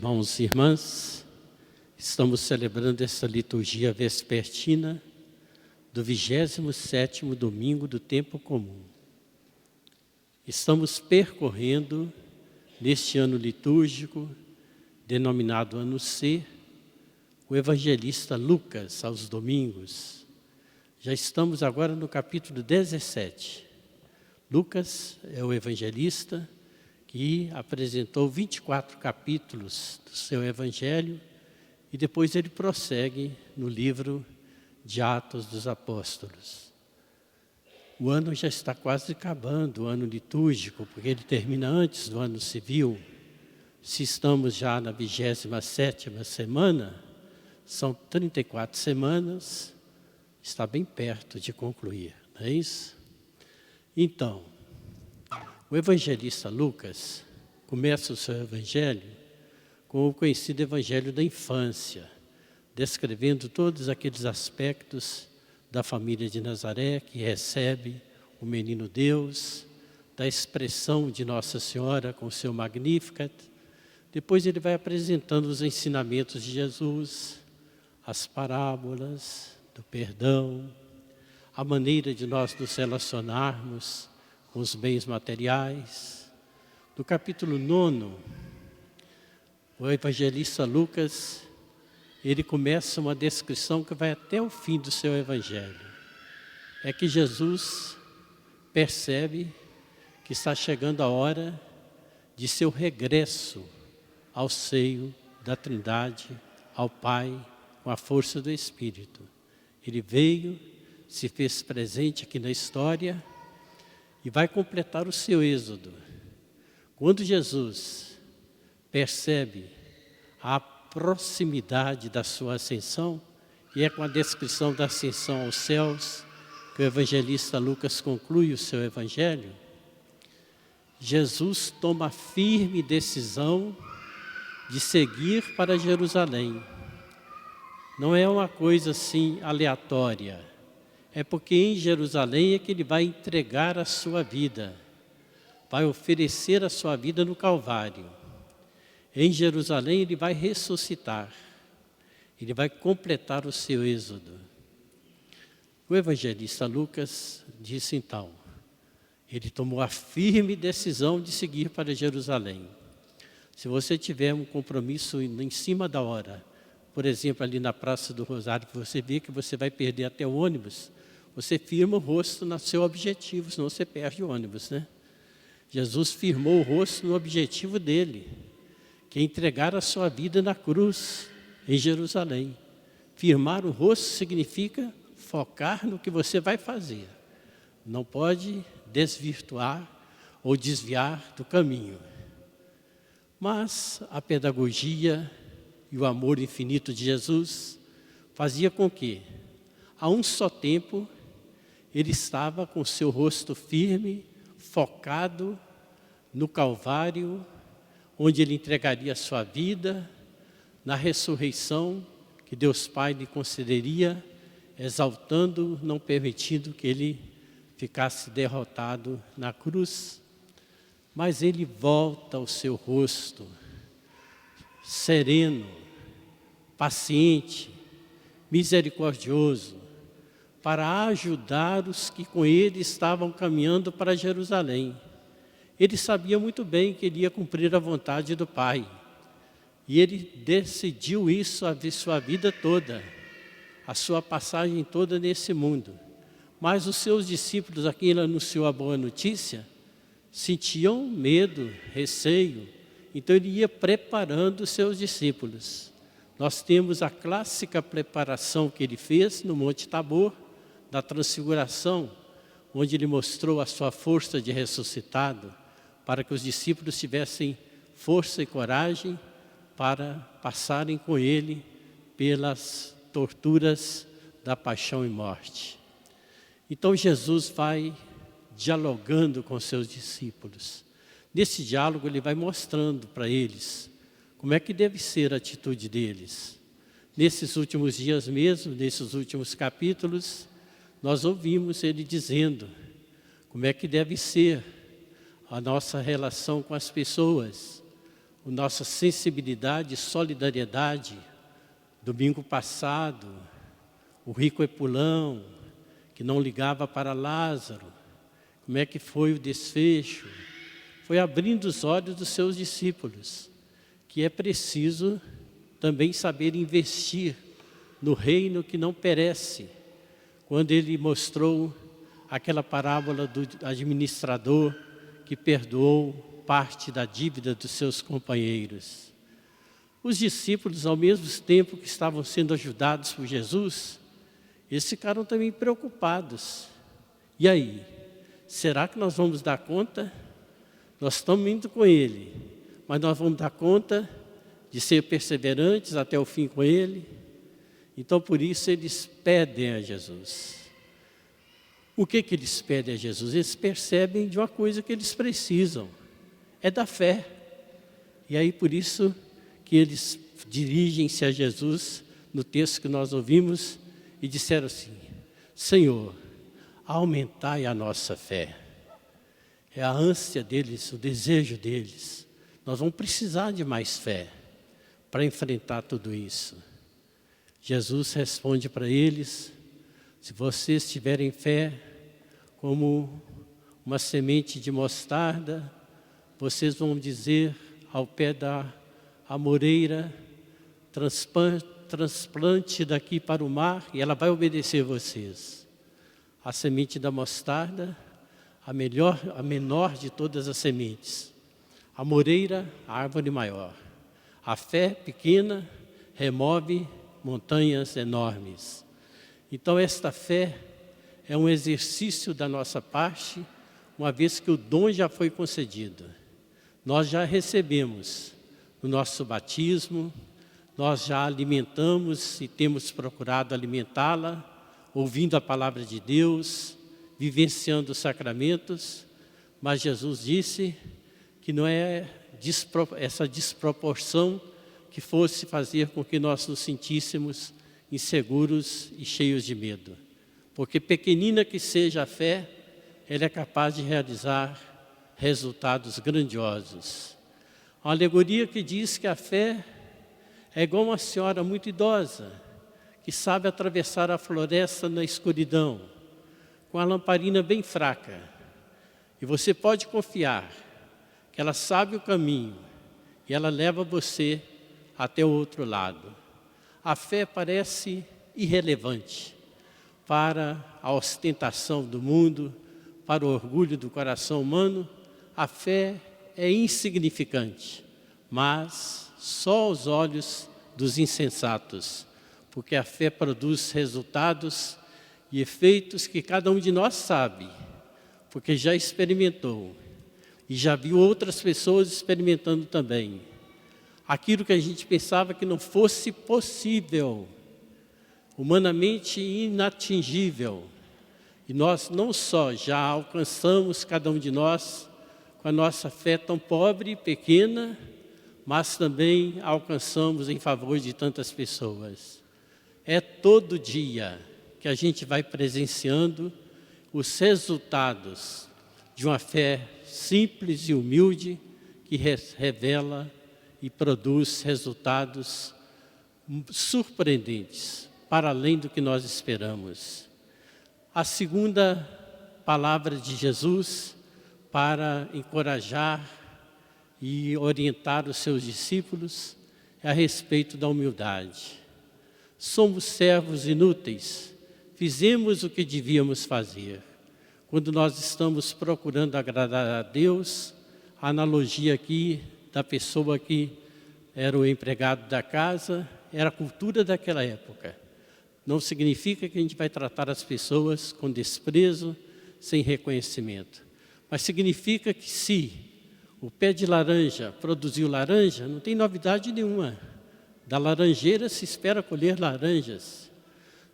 Irmãos e irmãs, estamos celebrando essa liturgia vespertina do 27º domingo do tempo comum. Estamos percorrendo, neste ano litúrgico, denominado Ano C, o evangelista Lucas aos domingos. Já estamos agora no capítulo 17. Lucas é o evangelista que apresentou 24 capítulos do seu evangelho e depois ele prossegue no livro de Atos dos Apóstolos. O ano já está quase acabando, o ano litúrgico, porque ele termina antes do ano civil. Se estamos já na 27ª semana, são 34 semanas, está bem perto de concluir, não é isso? Então, o evangelista Lucas começa o seu evangelho com o conhecido evangelho da infância, descrevendo todos aqueles aspectos da família de Nazaré que recebe o menino Deus, da expressão de Nossa Senhora com o seu Magnificat. Depois ele vai apresentando os ensinamentos de Jesus, as parábolas do perdão, a maneira de nós nos relacionarmos com os bens materiais. No capítulo 9, o evangelista Lucas, ele começa uma descrição que vai até o fim do seu evangelho. É que Jesus percebe que está chegando a hora de seu regresso ao seio da Trindade, ao Pai, com a força do Espírito. Ele veio, se fez presente aqui na história e vai completar o seu êxodo. Quando Jesus percebe a proximidade da sua ascensão, e é com a descrição da ascensão aos céus que o evangelista Lucas conclui o seu evangelho, Jesus toma a firme decisão de seguir para Jerusalém. Não é uma coisa assim aleatória. É porque em Jerusalém é que ele vai entregar a sua vida, vai oferecer a sua vida no Calvário. Em Jerusalém ele vai ressuscitar, ele vai completar o seu êxodo. O evangelista Lucas disse então, ele tomou a firme decisão de seguir para Jerusalém. Se você tiver um compromisso em cima da hora, por exemplo, ali na Praça do Rosário, que você vê que você vai perder até o ônibus, você firma o rosto no seu objetivo, senão você perde o ônibus, né? Jesus firmou o rosto no objetivo dele, que é entregar a sua vida na cruz, em Jerusalém. Firmar o rosto significa focar no que você vai fazer. Não pode desvirtuar ou desviar do caminho. Mas a pedagogia e o amor infinito de Jesus fazia com que, a um só tempo, ele estava com seu rosto firme, focado no Calvário, onde ele entregaria a sua vida, na ressurreição que Deus Pai lhe concederia, exaltando, não permitindo que ele ficasse derrotado na cruz. Mas ele volta ao seu rosto, sereno, paciente, misericordioso, para ajudar os que com ele estavam caminhando para Jerusalém. Ele sabia muito bem que ele ia cumprir a vontade do Pai. E ele decidiu isso a sua vida toda, a sua passagem toda nesse mundo. Mas os seus discípulos, a quem ele anunciou a boa notícia, sentiam medo, receio. Então ele ia preparando os seus discípulos. Nós temos a clássica preparação que ele fez no Monte Tabor, da transfiguração, onde ele mostrou a sua força de ressuscitado, para que os discípulos tivessem força e coragem para passarem com ele pelas torturas da paixão e morte. Então Jesus vai dialogando com seus discípulos. Nesse diálogo ele vai mostrando para eles como é que deve ser a atitude deles. Nesses últimos dias mesmo, nesses últimos capítulos, nós ouvimos ele dizendo como é que deve ser a nossa relação com as pessoas, a nossa sensibilidade e solidariedade. Domingo passado, o rico Epulão, que não ligava para Lázaro, como é que foi o desfecho? Foi abrindo os olhos dos seus discípulos, que é preciso também saber investir no reino que não perece. Quando ele mostrou aquela parábola do administrador que perdoou parte da dívida dos seus companheiros. Os discípulos, ao mesmo tempo que estavam sendo ajudados por Jesus, eles ficaram também preocupados. E aí, será que nós vamos dar conta? Nós estamos indo com Ele, mas nós vamos dar conta de ser perseverantes até o fim com Ele? Então, por isso, eles pedem a Jesus. O que eles pedem a Jesus? Eles percebem de uma coisa que eles precisam, é da fé. E aí, por isso, que eles dirigem-se a Jesus, no texto que nós ouvimos, e disseram assim: Senhor, aumentai a nossa fé. É a ânsia deles, o desejo deles. Nós vamos precisar de mais fé para enfrentar tudo isso. Jesus responde para eles: se vocês tiverem fé como uma semente de mostarda, vocês vão dizer ao pé da amoreira, transplante daqui para o mar, e ela vai obedecer vocês. A semente da mostarda, a menor de todas as sementes. A moreira, a árvore maior. A fé pequena remove montanhas enormes. Então esta fé é um exercício da nossa parte, uma vez que o dom já foi concedido. Nós já recebemos no nosso batismo, nós já alimentamos e temos procurado alimentá-la, ouvindo a palavra de Deus, vivenciando os sacramentos, mas Jesus disse que não é essa desproporção que fosse fazer com que nós nos sentíssemos inseguros e cheios de medo. Porque pequenina que seja a fé, ela é capaz de realizar resultados grandiosos. Uma alegoria que diz que a fé é igual uma senhora muito idosa, que sabe atravessar a floresta na escuridão, com a lamparina bem fraca. E você pode confiar que ela sabe o caminho e ela leva você até o outro lado. A fé parece irrelevante para a ostentação do mundo, para o orgulho do coração humano. A fé é insignificante, mas só aos olhos dos insensatos, porque a fé produz resultados e efeitos que cada um de nós sabe, porque já experimentou e já viu outras pessoas experimentando também. Aquilo que a gente pensava que não fosse possível, humanamente inatingível, e nós não só já alcançamos, cada um de nós, com a nossa fé tão pobre e pequena, mas também alcançamos em favor de tantas pessoas. É todo dia que a gente vai presenciando os resultados de uma fé simples e humilde que revela e produz resultados surpreendentes, para além do que nós esperamos. A segunda palavra de Jesus para encorajar e orientar os seus discípulos é a respeito da humildade. Somos servos inúteis, fizemos o que devíamos fazer. Quando nós estamos procurando agradar a Deus, a analogia aqui da pessoa que era o empregado da casa, era a cultura daquela época. Não significa que a gente vai tratar as pessoas com desprezo, sem reconhecimento. Mas significa que se o pé de laranja produziu laranja, não tem novidade nenhuma. Da laranjeira se espera colher laranjas.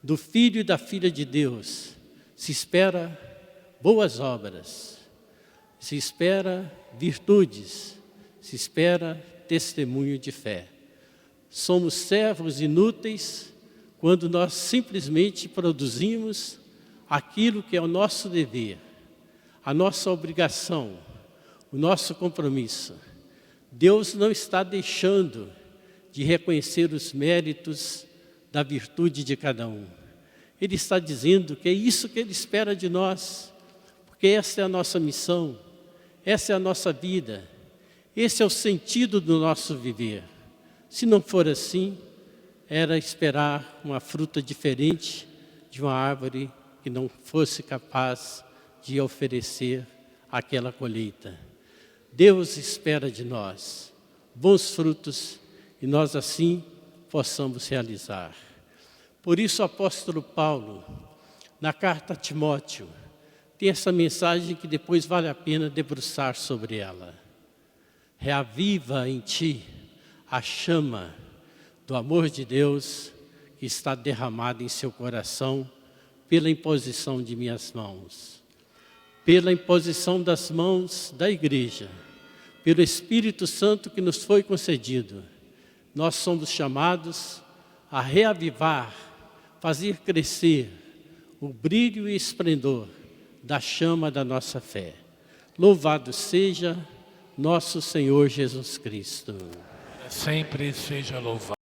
Do filho e da filha de Deus se espera boas obras. Se espera virtudes. Se espera testemunho de fé. Somos servos inúteis quando nós simplesmente produzimos aquilo que é o nosso dever, a nossa obrigação, o nosso compromisso. Deus não está deixando de reconhecer os méritos da virtude de cada um. Ele está dizendo que é isso que Ele espera de nós, porque essa é a nossa missão, essa é a nossa vida, esse é o sentido do nosso viver. Se não for assim, era esperar uma fruta diferente de uma árvore que não fosse capaz de oferecer aquela colheita. Deus espera de nós bons frutos e nós assim possamos realizar. Por isso o apóstolo Paulo, na carta a Timóteo, tem essa mensagem que depois vale a pena debruçar sobre ela. Reaviva em ti a chama do amor de Deus que está derramado em seu coração pela imposição de minhas mãos. Pela imposição das mãos da igreja, pelo Espírito Santo que nos foi concedido, nós somos chamados a reavivar, fazer crescer o brilho e esplendor da chama da nossa fé. Louvado seja nosso Senhor Jesus Cristo. Sempre seja louvado.